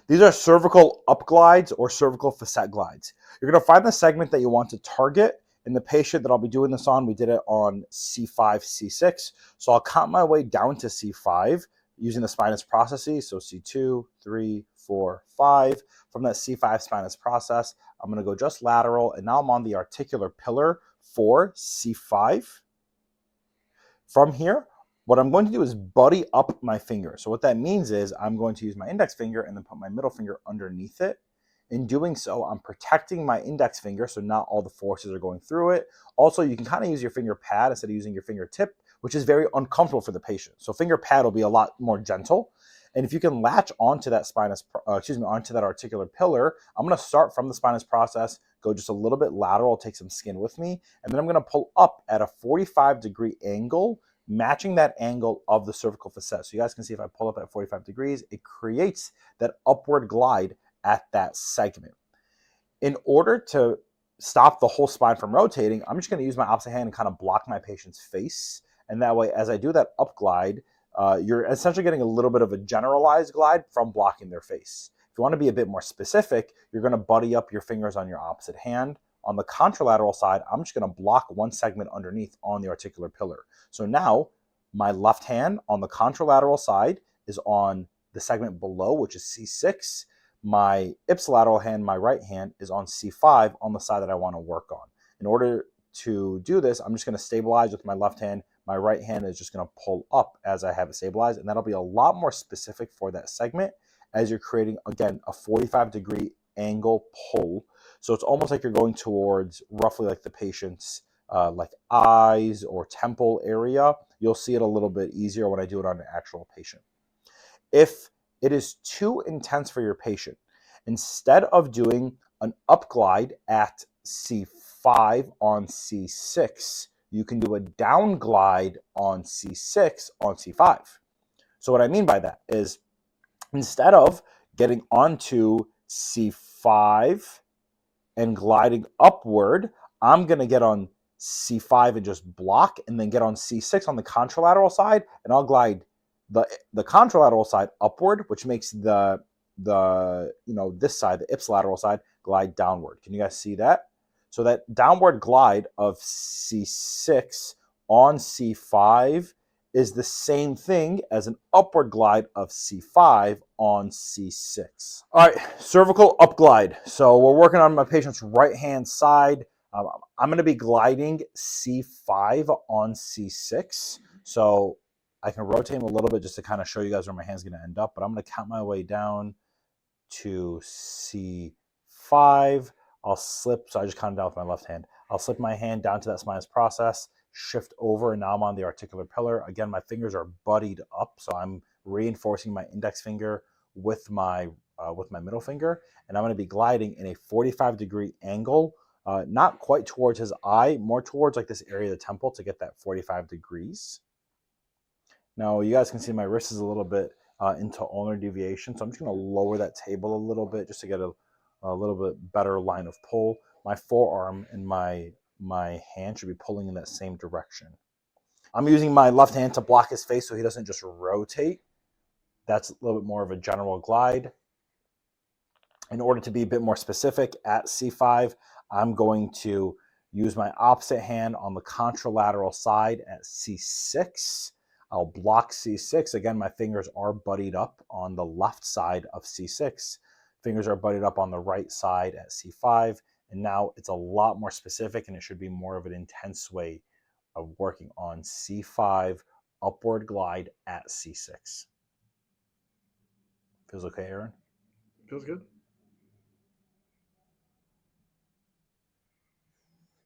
These are cervical upglides or cervical facet glides. You're going to find the segment that you want to target. In the patient that I'll be doing this on, we did it on C5, C6. So I'll count my way down to C5 using the spinous processes. So C2, 3, 4, 5. From that C5 spinous process, I'm going to go just lateral, and now I'm on the articular pillar for C5. From here, what I'm going to do is buddy up my finger. So what that means is I'm going to use my index finger and then put my middle finger underneath it. In doing so, I'm protecting my index finger so not all the forces are going through it. Also, you can kind of use your finger pad instead of using your fingertip, which is very uncomfortable for the patient. So finger pad will be a lot more gentle. And if you can latch onto that onto that articular pillar, I'm going to start from the spinous process, go just a little bit lateral, take some skin with me, and then I'm going to pull up at a 45-degree angle, matching that angle of the cervical facet. So you guys can see if I pull up at 45 degrees, it creates that upward glide at that segment. In order to stop the whole spine from rotating, I'm just going to use my opposite hand and kind of block my patient's face. And that way, as I do that up glide, you're essentially getting a little bit of a generalized glide from blocking their face. If you want to be a bit more specific, you're going to buddy up your fingers on your opposite hand. On the contralateral side, I'm just going to block one segment underneath on the articular pillar. So now my left hand on the contralateral side is on the segment below, which is C6. My ipsilateral hand, my right hand, is on C5 on the side that I want to work on. In order to do this, I'm just going to stabilize with my left hand. My right hand is just going to pull up as I have it stabilized, and that'll be a lot more specific for that segment as you're creating, again, a 45-degree angle pull. So it's almost like you're going towards roughly like the patient's like eyes or temple area. You'll see it a little bit easier when I do it on an actual patient. If it is too intense for your patient, instead of doing an up glide at C5 on C6, you can do a down glide on C6 on C5. So what I mean by that is instead of getting onto C5 and gliding upward, I'm going to get on C5 and just block, and then get on C6 on the contralateral side, and I'll glide the contralateral side upward, which makes the this side, the ipsilateral side, glide downward. Can you guys see that? So that downward glide of C6 on C5 is the same thing as an upward glide of C5 on C6. All right, cervical up glide. So we're working on my patient's right-hand side. I'm going to be gliding C5 on C6. So I can rotate him a little bit just to kind of show you guys where my hand's going to end up, but I'm going to count my way down to C5. I'll slip, so I just counted down with my left hand. I'll slip my hand down to that spinous process, shift over, and now I'm on the articular pillar. Again, my fingers are buddied up, so I'm reinforcing my index finger with my middle finger, and I'm going to be gliding in a 45-degree angle, not quite towards his eye, more towards like this area of the temple to get that 45 degrees. Now you guys can see my wrist is a little bit into ulnar deviation, so I'm just going to lower that table a little bit just to get a little bit better line of pull. My forearm and my hand should be pulling in that same direction. I'm using my left hand to block his face so he doesn't just rotate. That's a little bit more of a general glide. In order to be a bit more specific, at C5, I'm going to use my opposite hand on the contralateral side at C6. I'll block C6. Again, my fingers are buddied up on the left side of C6. Fingers are buddied up on the right side at C5. And now it's a lot more specific, and it should be more of an intense way of working on C5 upward glide at C6. Feels okay, Aaron? Feels good.